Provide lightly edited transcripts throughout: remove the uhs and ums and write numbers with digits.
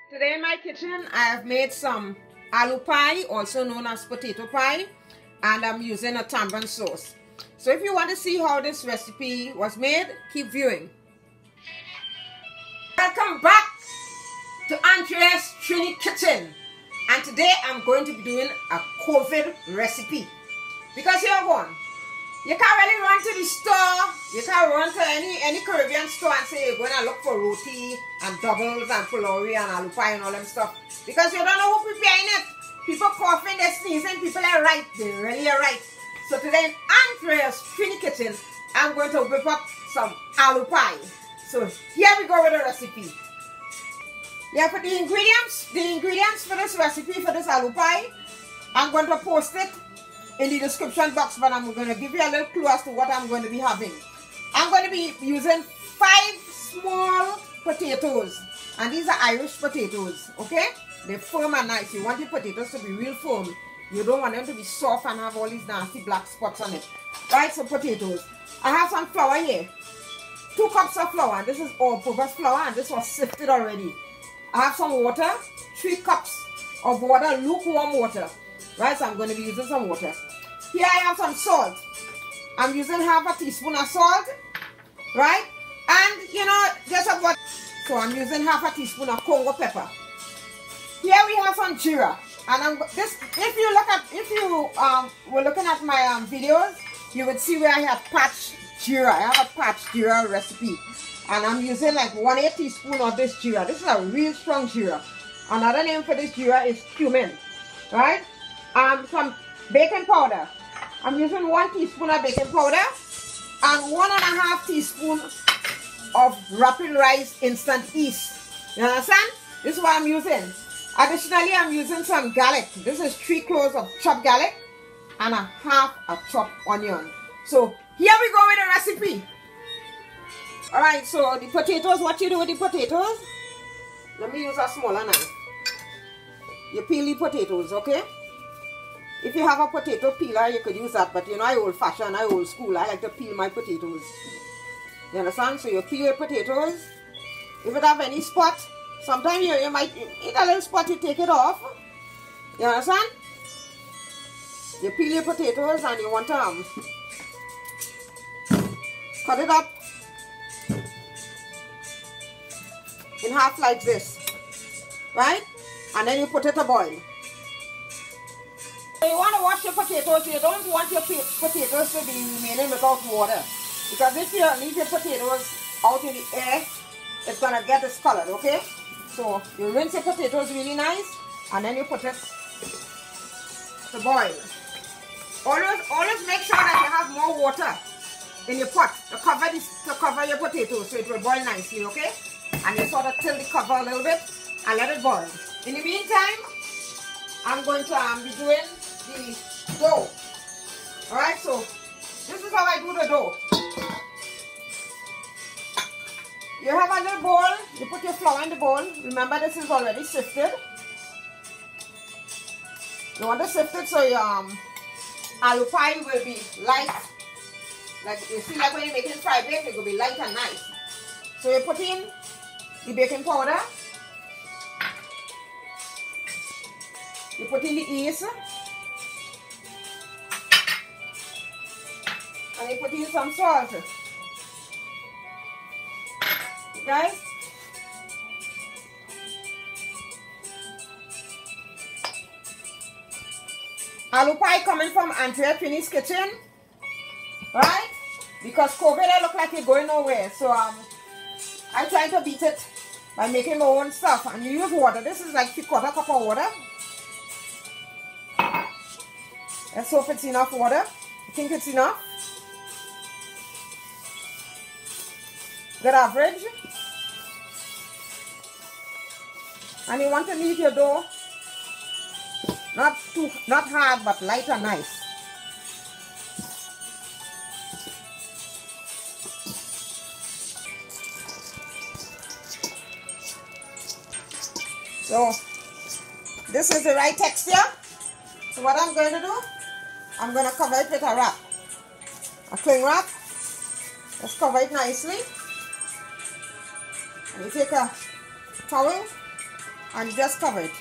Today in my kitchen, I have made some aloo pie, also known as potato pie, and I'm using a tamarind sauce. So if you want to see how this recipe was made, keep viewing. Welcome back to Andrea's Trini kitchen, and today I'm going to be doing a COVID recipe. Because you're one, you can't really run to the store, you can't run to any Caribbean store and say you're going to look for roti and doubles and pulori and aloo pie and all them stuff. Because you don't know who preparing it. People coughing, they're sneezing, people are right, they really are right. So today in Andrea's Trini kitchen, I'm going to whip up some aloo pie. So here we go with the recipe. Yeah, for the ingredients for this recipe, for this aloo pie, I'm going to post it in the description box, but I'm going to give you a little clue as to what I'm going to be having. I'm going to be using 5 small potatoes, and these are Irish potatoes, okay? They're firm and nice. You want your potatoes to be real firm. You don't want them to be soft and have all these nasty black spots on it. Right, so potatoes. I have some flour here. 2 cups of flour. This is all-purpose flour, and this was sifted already. I have some water. 3 cups of water, lukewarm water. Right, so I'm going to be using some water. Here I have some salt. I'm using half a teaspoon of salt. Right? And, you know, just about... So I'm using half a teaspoon of congo pepper. Here we have some geera. And if you were looking at my videos, you would see where I have patched geera. I have a patched geera recipe. And I'm using like 1/8 teaspoon of this geera. This is a real strong geera. Another name for this geera is cumin. Right? Some baking powder. I'm using 1 teaspoon of baking powder and 1.5 teaspoon of rapid rise instant yeast. You understand? This is what I'm using. Additionally, I'm using some garlic. This is 3 cloves of chopped garlic and half a chopped onion. So here we go with the recipe. Alright, so the potatoes, what you do with the potatoes? Let me use a smaller knife. You peel the potatoes, okay? If you have a potato peeler, you could use that, but you know, I old-fashioned, I old school. I like to peel my potatoes. You understand? So you peel your potatoes. If it have any spot, sometimes you might eat a little spot, you take it off. You understand? You peel your potatoes and you want to cut it up in half like this. Right? And then you put it to boil. So you want to wash your potatoes. You don't want your potatoes to be remaining without water. Because if you leave your potatoes out in the air, it's going to get discolored, okay? So you rinse your potatoes really nice and then you put it to boil. Always make sure that you have more water in your pot to cover your potatoes so it will boil nicely, okay? And you sort of tilt the cover a little bit and let it boil. In the meantime, I'm going to be doing the dough. Alright, so this is how I do the dough. You have a little bowl, you put your flour in the bowl. Remember, this is already sifted. You want to sift it so your aloo pie will be light. Like you see, like when you're making fried bake, it will be light and nice. So you put in the baking powder. You put in the yeast. And you put in some salt. Guys, aloo pie coming from Andrea Trini's kitchen, right? Because COVID, I look like it's going nowhere. So I try to beat it by making my own stuff. And you use water. This is like 3/4 cup of water. Let's hope it's enough water. I think it's enough. Good average. And you want to knead your dough not hard but light and nice. So this is the right texture. So what I'm going to do, I'm going to cover it with a wrap. A cling wrap. Let's cover it nicely. And you take a towel And you just cover it.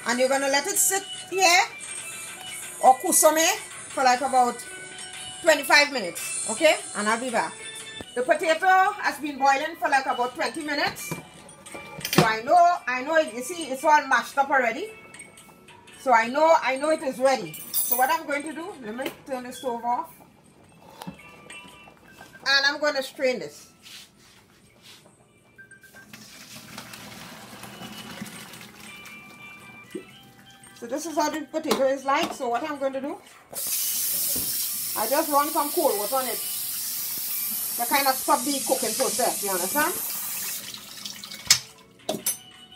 And you're going to let it sit here or kusame for like about 25 minutes. Okay? And I'll be back. The potato has been boiling for like about 20 minutes. So I know it, you see it's all mashed up already. So I know it is ready. So what I'm going to do, let me turn the stove off. And I'm going to strain this. So this is how the potato is like. So what I'm going to do, I just run some cold water on it to kind of stop the cooking process, you understand?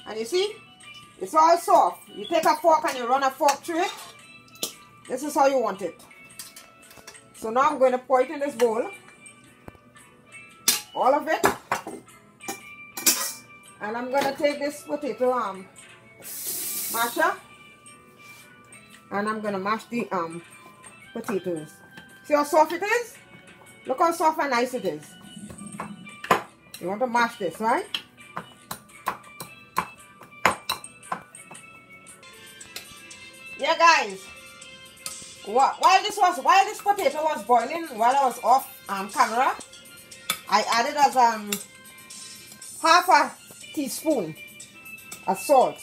And you see, it's all soft. You take a fork and you run a fork through it. This is how you want it. So now I'm going to pour it in this bowl. All of it. And I'm going to take this potato masher. And I'm going to mash the potatoes. See how soft it is? Look how soft and nice it is. You want to mash this, right? Yeah, guys. While this potato was boiling, while I was off camera, I added as half a teaspoon of salt.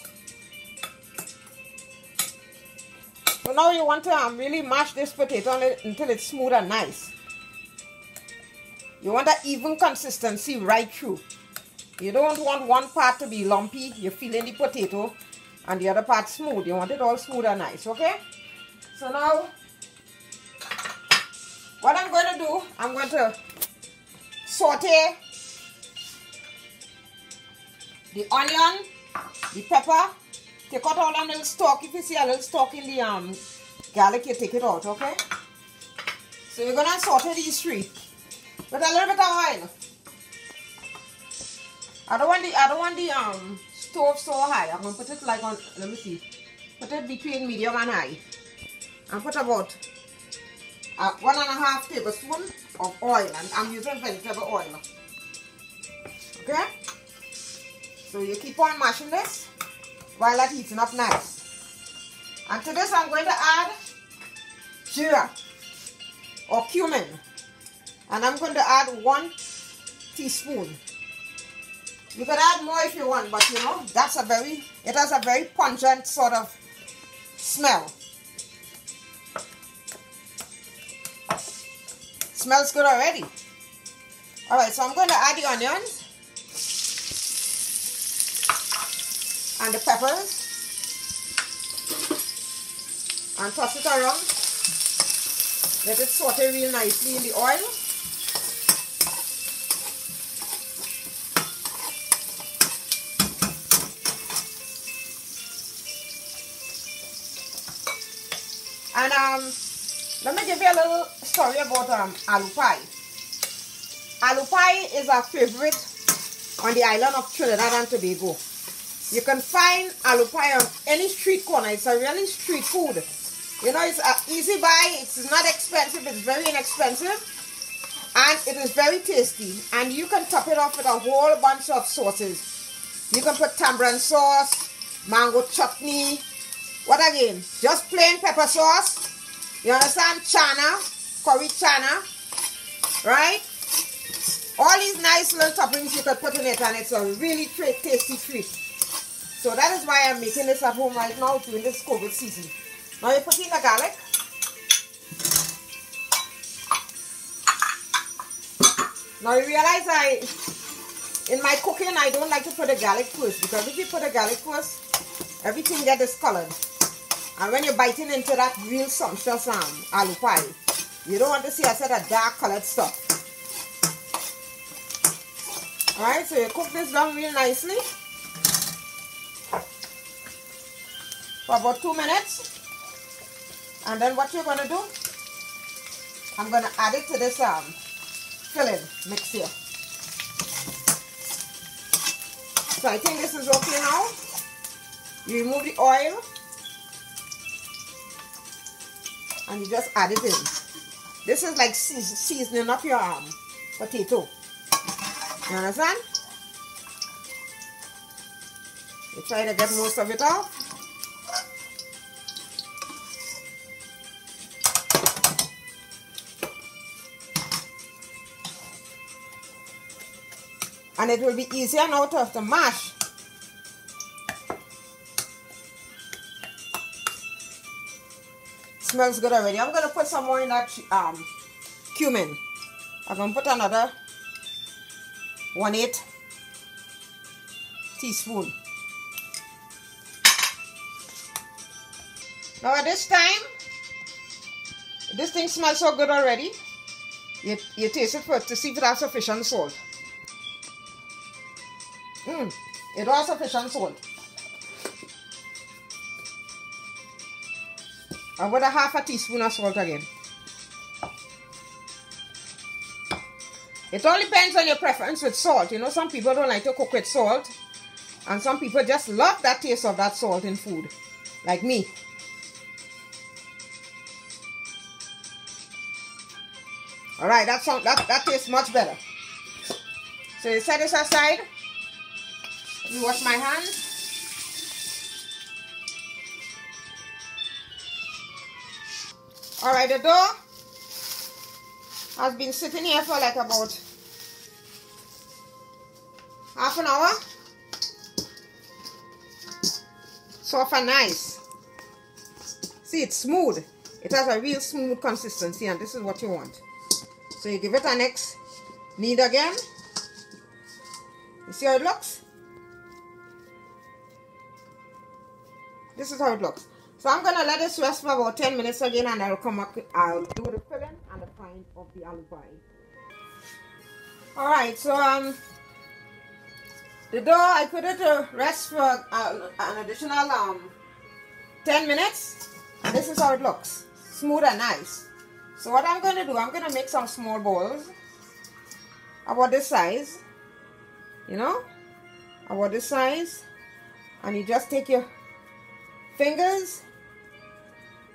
So now you want to really mash this potato until it's smooth and nice. You want an even consistency right through. You don't want one part to be lumpy. You're feeling the potato and the other part smooth. You want it all smooth and nice, okay? So now, what I'm going to do, I'm going to saute the onion, the pepper. Take out all that little stalk. If you see a little stalk in the garlic, you take it out, okay? So you're gonna saute these three with a little bit of oil. I don't want the stove so high. I'm gonna put it like on. Let me see. Put it between medium and high. And put about 1.5 tablespoons of oil. And I'm using vegetable oil. Okay? So you keep on mashing this while that heating up nice. And to this I'm going to add geera or cumin. And I'm going to add 1 teaspoon. You can add more if you want, but you know, it has a very pungent sort of smell. Smells good already. Alright, so I'm going to add the onions and the peppers and toss it around. Let it saute real nicely in the oil. And let me give you a little story about aloo pie. Aloo pie is a favorite on the island of Trinidad and Tobago. You can find aloo pie on any street corner. It's a really street food. You know, it's an easy buy. It's not expensive. It's very inexpensive. And it is very tasty. And you can top it off with a whole bunch of sauces. You can put tamarind sauce, mango chutney. What again? Just plain pepper sauce. You understand? Chana, curry chana. Right? All these nice little toppings you can put in it, and it's a really tasty treat. So that is why I'm making this at home right now during this COVID season. Now you put in the garlic. Now you realize in my cooking I don't like to put the garlic first, because if you put the garlic first, everything gets discolored. And when you're biting into that real sumptuous aloo pie, you don't want to see a set of dark colored stuff. Alright, so you cook this down real nicely for about 2 minutes. And then what you're going to do, I'm going to add it to this filling mix here. So I think this is okay now. You remove the oil and you just add it in. This is like seasoning up your potato. You understand? You try to get most of it off. And it will be easier now to mash. Smells good already. I'm going to put some more in that cumin. I'm going to put another 1/8 teaspoon. Now at this time, this thing smells so good already. You taste it first to see if it has sufficient salt. It has sufficient salt. I'm going to 1/2 teaspoon of salt again. It all depends on your preference with salt. You know, some people don't like to cook with salt. And some people just love that taste of that salt in food. Like me. Alright, that tastes much better. So you set this aside. Let me wash my hands. Alright, the dough has been sitting here for like about half an hour. Soft and nice. See, it's smooth. It has a real smooth consistency, and this is what you want. So you give it a next knead again. You see how it looks? This is how it looks. So I'm going to let this rest for about 10 minutes again, and I'll come back. I'll do the filling and the frying of the aloo pie. Alright, so the dough, I put it to rest for an additional 10 minutes. And this is how it looks. Smooth and nice. So what I'm going to do, I'm going to make some small balls. About this size. You know? About this size. And you just take your fingers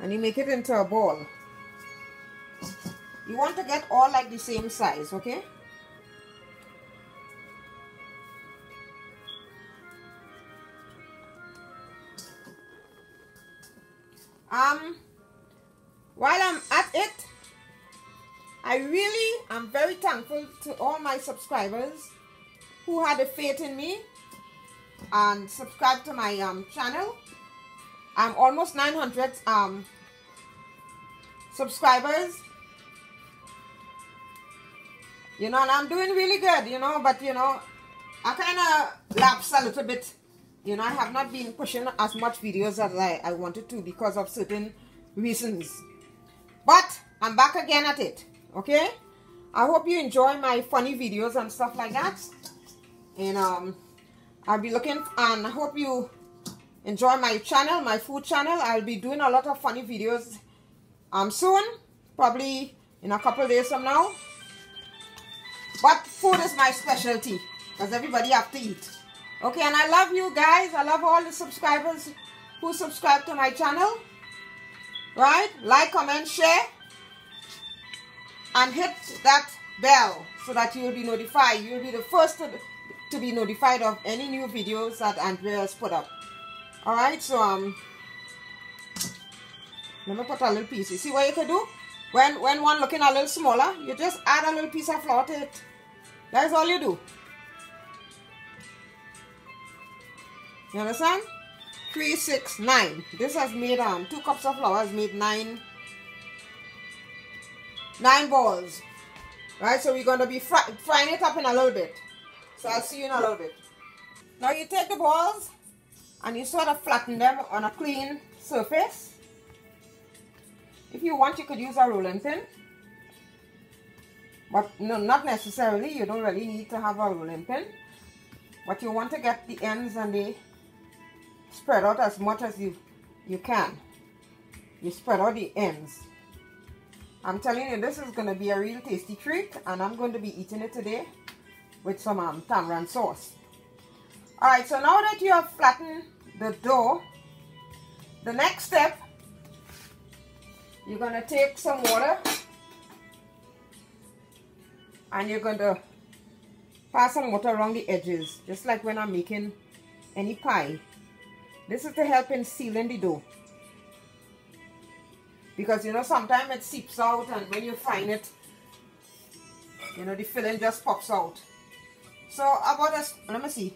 and you make it into a ball. You want to get all like the same size, okay? While I'm at it, I really am very thankful to all my subscribers who had the faith in me and subscribed to my channel. I'm almost 900 subscribers, you know, and I'm doing really good, you know, but you know, I kind of lapsed a little bit, you know. I have not been pushing as much videos as I wanted to because of certain reasons, but I'm back again at it, okay? I hope you enjoy my funny videos and stuff like that, and I'll be looking, and I hope you enjoy my channel, my food channel. I'll be doing a lot of funny videos soon, probably in a couple days from now. But food is my specialty because everybody have to eat. Okay, and I love you guys. I love all the subscribers who subscribe to my channel. Right? Like, comment, share. And hit that bell so that you'll be notified. You'll be the first to be notified of any new videos that Andrea's put up. Alright, so let me put a little piece. You see what you can do? When one looking a little smaller, you just add a little piece of flour to it. That's all you do. You understand? 3, 6, 9. This has made 2 cups of flour has made 9 balls. Right, so we're going to be frying it up in a little bit. So I'll see you in a little bit. Now you take the balls and you sort of flatten them on a clean surface. If you want, you could use a rolling pin. But no, not necessarily. You don't really need to have a rolling pin. But you want to get the ends and they spread out as much as you can. You spread out the ends. I'm telling you, this is going to be a real tasty treat. And I'm going to be eating it today with some tamarind sauce. Alright, so now that you have flattened the dough, the next step, you're going to take some water and you're going to pass some water around the edges, just like when I'm making any pie. This is to help in sealing the dough. Because you know sometimes it seeps out, and when you frying it, you know the filling just pops out. So about this, let me see.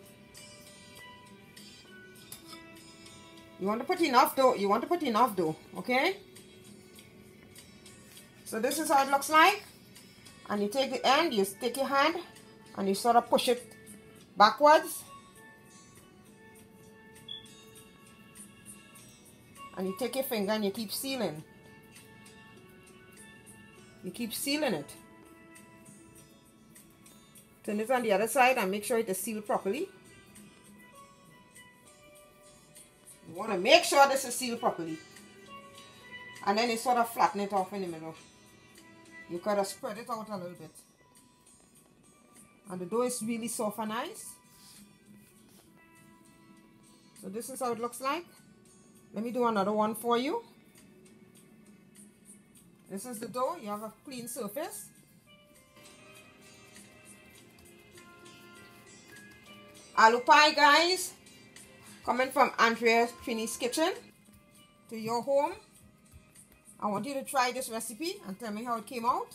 You want to put enough dough. You want to put enough dough, okay? So this is how it looks like. And you take the end, you stick your hand, and you sort of push it backwards. And you take your finger and you keep sealing. You keep sealing it. Turn it on the other side and make sure it is sealed properly. You want to make sure this is sealed properly. And then you sort of flatten it off in the middle. You kind of spread it out a little bit. And the dough is really soft and nice. So this is how it looks like. Let me do another one for you. This is the dough. You have a clean surface. Aloo pie, guys. Coming from Trini's kitchen to your home. I want you to try this recipe and tell me how it came out.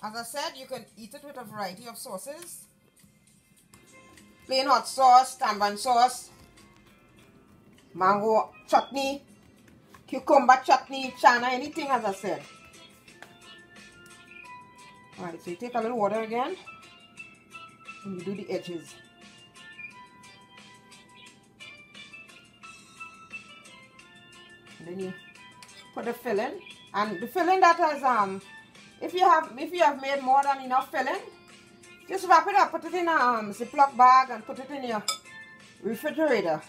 As I said, you can eat it with a variety of sauces. Plain hot sauce, tamarind sauce, mango chutney, cucumber chutney, chana, anything as I said. Alright, so you take a little water again and you do the edges. And then you put the filling, and the filling that has if you have made more than enough filling, just wrap it up, put it in a Ziploc bag and put it in your refrigerator.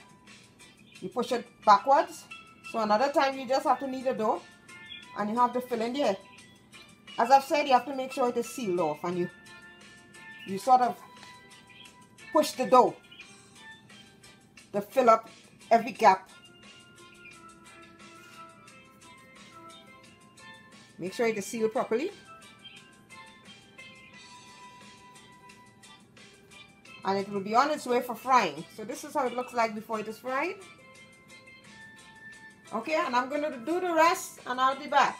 You push it backwards, so another time you just have to knead the dough and you have the filling there. As I've said, you have to make sure it is sealed off, and you sort of push the dough to fill up every gap. Make sure it is sealed properly. And it will be on its way for frying. So this is how it looks like before it is fried. Okay, and I'm going to do the rest and I'll be back.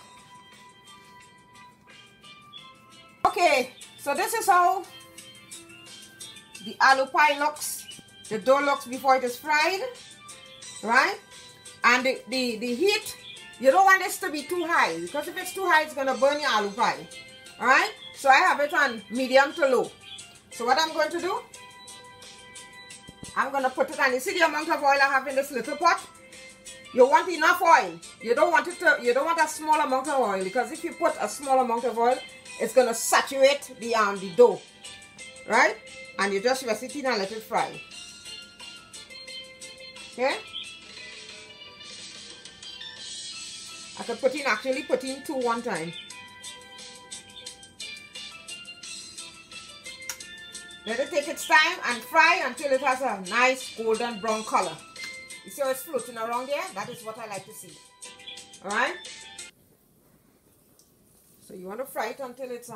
Okay, so this is how the aloo pie looks. The dough looks before it is fried. Right? And the heat, you don't want this to be too high, because if it's too high, it's going to burn your aloo pie. Alright? So I have it on medium to low. So what I'm going to do, I'm going to put it on. You see the amount of oil I have in this little pot? You want enough oil. You don't want a small amount of oil, because if you put a small amount of oil, it's going to saturate the dough. Right? And you just rest it in and let it fry. Okay? I could actually put in 2 one time. Let it take its time and fry until it has a nice golden brown color. You see how it's floating around there? That is what I like to see. Alright? So you want to fry it until it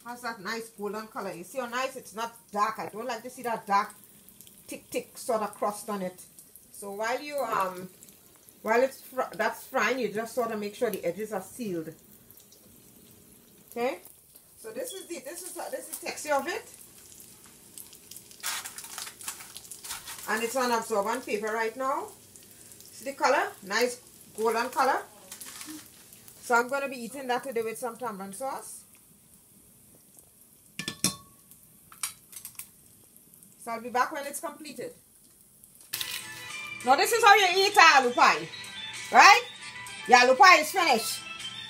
has that nice golden color. You see how nice? It's not dark. I don't like to see that dark, thick sort of crust on it. So while you that's frying, you just sort of make sure the edges are sealed. Okay? So this is the texture of it. And it's on absorbent paper right now. See the color? Nice golden color. So I'm going to be eating that today with some tamarind sauce. So I'll be back when it's completed. Now this is how you eat aloo pie. Right? Your aloo pie is finished.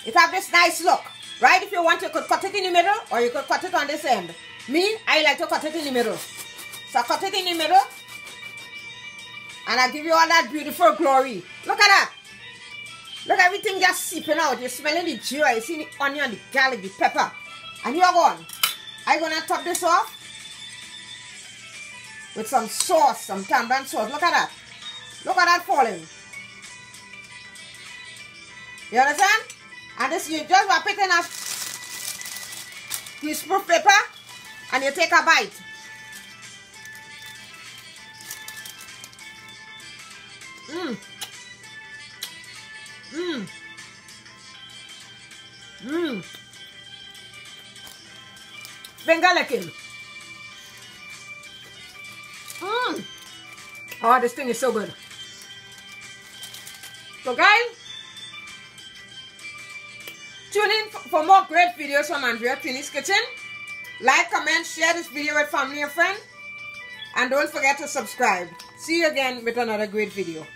It have this nice look. Right? If you want, you could cut it in the middle, or you could cut it on this end. Me, I like to cut it in the middle. So I cut it in the middle. And I give you all that beautiful glory. Look at that. Look, everything just seeping out. You're smelling the geera. You see the onion, the garlic, the pepper. And you're going. I'm going to top this off with some sauce, some tamarind sauce. Look at that. Look at that falling. You understand? And this, you just wrap it in a greaseproof paper and you take a bite. Mmm. Mmm. Mmm. Finger licking. Mmm. Oh, this thing is so good. So guys, tune in for more great videos from Andrea Trini's Kitchen. Like, comment, share this video with family and friends. And don't forget to subscribe. See you again with another great video.